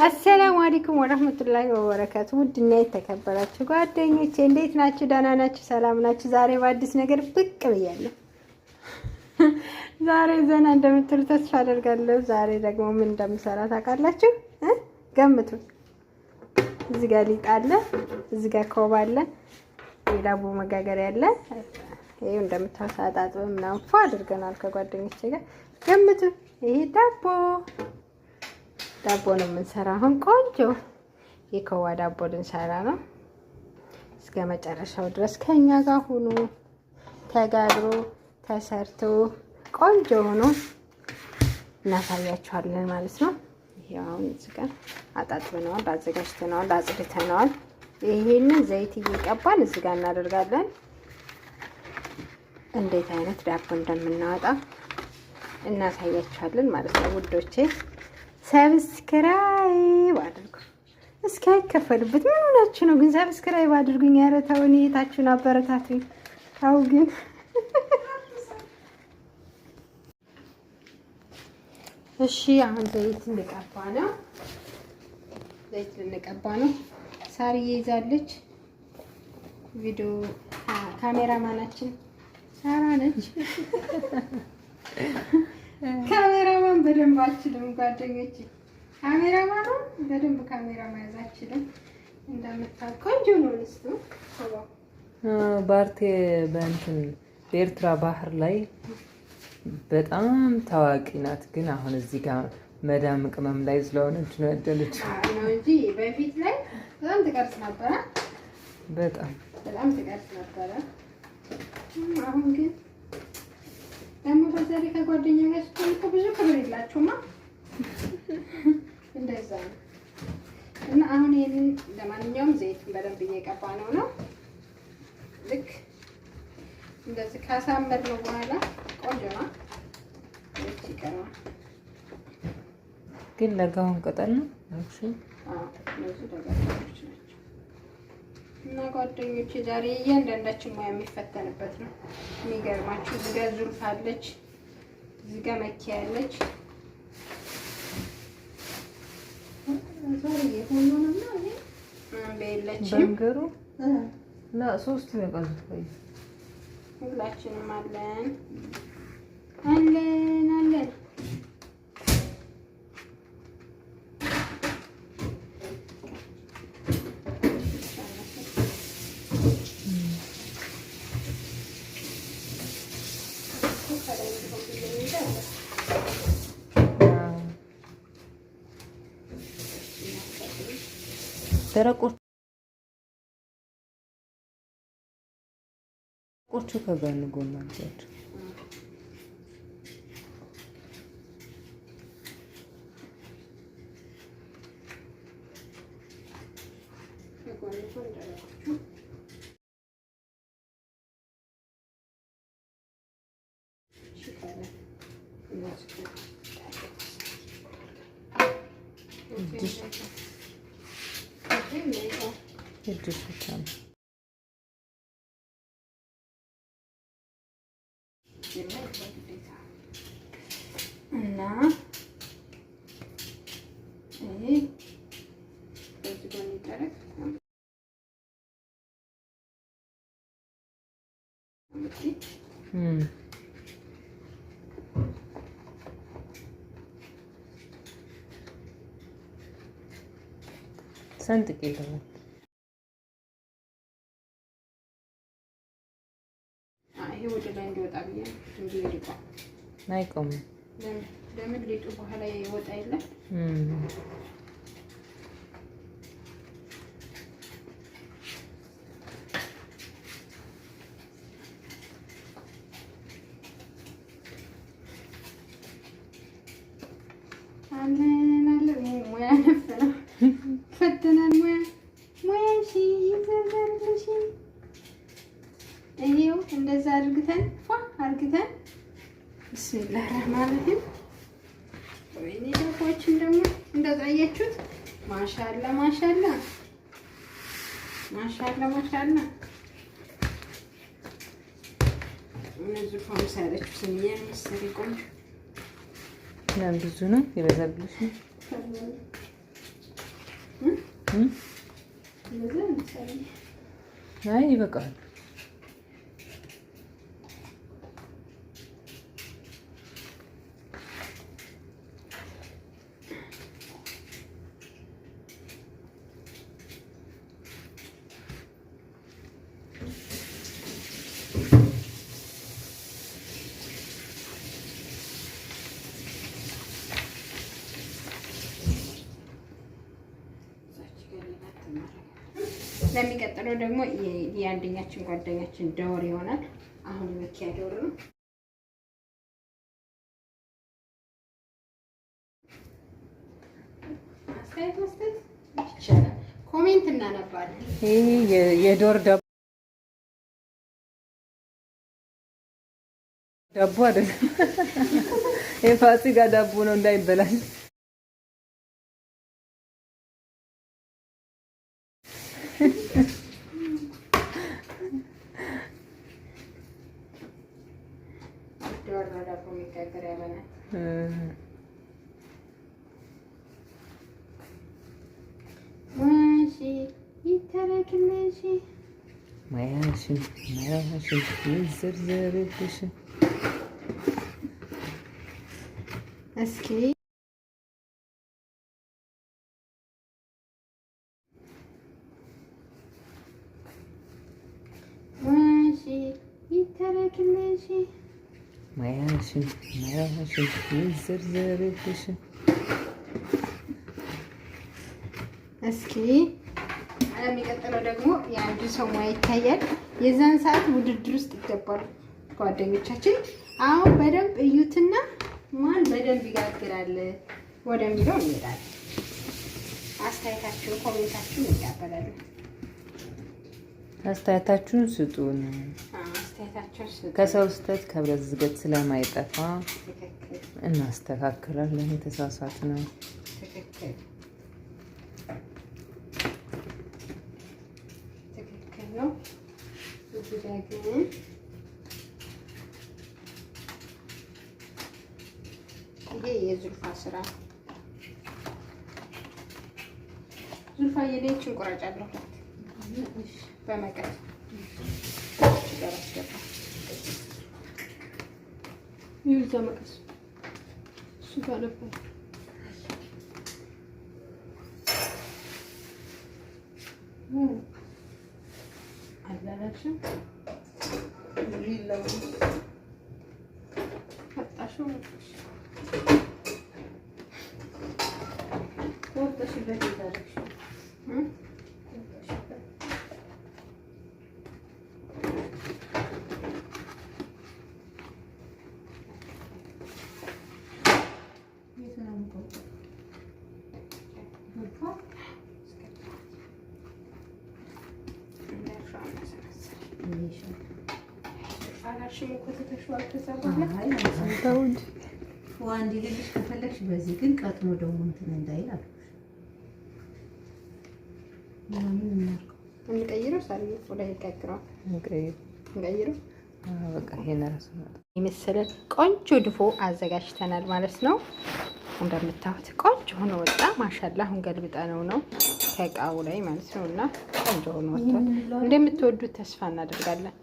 አሰላሙ አለይኩም ወራህመቱላሂ ወበረካቱ። ውድና የተከበራችሁ ጓደኞቼ እንዴት ናችሁ? ደህና ናችሁ? ሰላም ናችሁ? ዛሬ በአዲስ ነገር ብቅ ብያለሁ። ዛሬ ዘና እንደምትሉ ተስፋ አደርጋለሁ። ዛሬ ደግሞ ምን እንደምሰራ ታውቃላችሁ? ገምቱ። እዚህ ጋር ሊጥ አለ፣ እዚህ ጋር ኮባ አለ፣ የዳቦ መጋገሪያ አለ። ይሄው እንደምታውቁት አጣጥበን ምናምን ፏ አድርገናል ከጓደኞቼ ጋር። ገምቱ። ይሄ ዳቦ ነው የምንሰራው። አሁን ቆንጆ የኮባ ዳቦ ልንሰራ ነው። እስከ መጨረሻው ድረስ ከኛ ጋር ሁኑ። ተጋግሮ ተሰርቶ ቆንጆ ሆኖ እናሳያችኋለን ማለት ነው። ይሄው አሁን እዚህ ጋር አጣጥበነዋል፣ አዘጋጅተነዋል፣ አጽድተነዋል። ይሄንን ዘይት እየቀባን እዚህ ጋር እናደርጋለን። እንዴት አይነት ዳቦ እንደምናወጣ እናሳያችኋለን ማለት ነው ውዶቼ። ሰብስክራይብ አድርጉ። እስኪ አይከፈልበት ምን ሆናችሁ ነው ግን? ሰብስክራይብ አድርጉኝ። ኧረ ተው፣ እህታችሁን አበረታቱኝ። ታው ግን እሺ። አሁን ዘይት ልንቀባ ነው። ሳርዬ ይዛለች። ቪዲዮ ካሜራማናችን ሳራ ነች። ካሜራማን በደንብ አልችልም ጓደኞቼ። ካሜራማን በደንብ ካሜራ መያዝ አልችልም። እንደምታውቁ ቆንጆ ነው ልስቱ ባርቴ በእንትን በኤርትራ ባህር ላይ በጣም ታዋቂ ናት። ግን አሁን እዚህ ጋር መዳም ቅመም ላይ ስለሆነች ነው ያደለች ነው እንጂ በፊት ላይ በጣም ትቀርጽ ነበረ። በጣም ትቀርጽ ነበረ። አሁን ግን ደግሞ በዛሬ ከጓደኛ ጋር ስትሆኑ ብዙ ክብር የላችሁማ። እንደዛ ነው። እና አሁን ይሄንን ለማንኛውም ዘይቱን በደንብ እየቀባ ነው። ልክ እንደዚህ ካሳመርነው በኋላ ቆንጆ ነው። እቺ ቀረው ግን ለጋውን ቅጠል ነው። እሺ እነዚህ ደጋግሞች ናቸው። እና ጓደኞቼ ዛሬ እያንዳንዳችን ሙያ የሚፈተንበት ነው። የሚገርማችሁ እዚህ ጋር ዙልፍ አለች፣ እዚህ ጋር መኪያ አለች። ዛሬ የሆነውና እኔ በየለችም በንገሩ እና ሶስት ይበቃሉ። ሁላችንም አለን። ደረቆቹ ከጋን ጎና ናቸው። እና ይሄ በዚህ ጎን ይደረግ። ሰንጥቅ ይላል። ይሄ ወደ ላይ እንዲወጣ ብዬ እንጂ ሊጣ አይቆምም። ለምን ሊጡ በኋላ ይወጣ የለም። አለ ሙያ ነፍ ነው ፈተናል። ሙያ እሺ ይዘዛልሽ። ይሄው እንደዛ አድርገን ቢስሚላህ ረህማን ረሂም። ወይኔ ዳቦችን ደግሞ እንደዛያችሁት ማሻአላ እነዚህ ፎርም ሳይለች ስንዬ መሰሪ ቆንጆ ያን ብዙ ነው ይበዛብልሽ። አይ ይበቃል። ለሚቀጥለው ደግሞ የአንደኛችን ጓደኛችን ደወር ይሆናል። አሁን መኪያ ደወር ነው። አስተያየት መስጠት ይቻላል። ኮሜንት እናነባለን። ይሄ የዶር ዳቦ አይደለም፣ የፋሲካ ዳቦ ነው እንዳይበላል። ዳቦ የሚጋገር ያበናል። ዋሺ ይተረክልሽ ማያሽን ይዘርዘርብሽ። እስኪ ዋሺ ይተረክልሽ ማያሽን ይዘርዘርብሽ። እስኪ የሚቀጥለው ደግሞ የአንዱ ሰው ሙያ ይታያል። የዛን ሰዓት ውድድር ውስጥ ይገባሉ ጓደኞቻችን። አሁን በደንብ እዩትና ማን በደንብ ይጋግራል ወደሚለው እንሄዳለን። አስተያየታችሁን ኮሜንታችሁን እንቀበላለን። አስተያየታችሁን ስጡን። ከሰው ስህተት ከብረት ዝገት ስለማይጠፋ እናስተካክላለን። የተሳሳት ነው። ትክክል ነው። እዚህ ጋር ግን ይሄ የዙልፋ ስራ ዙልፋ የሌችን ቆራጫለሁ በመቀስ ይዛ መቀስ እሱ ጋር ነበር። አላላሽም ሊለው ፈጣሽው ወጥተሽበት ይዛለሽ እንዲልልሽ ከፈለግሽ በዚህ ግን ቀጥኖ ደግሞ እንትን እንዳይል አለ። እንቀይረው ሳሪ ላይ ይጋግረዋል። እንቀይረው በቃ ይሄን ራሱ የመሰለ ቆንጆ ድፎ አዘጋጅተናል ማለት ነው። እንደምታዩት ቆንጆ ሆኖ ወጣ። ማሻላ አሁን ገልብጠ ነው ከእቃው ላይ ማለት ነው። እና ቆንጆ ሆኖ ወጥቷል። እንደምትወዱት ተስፋ እናደርጋለን።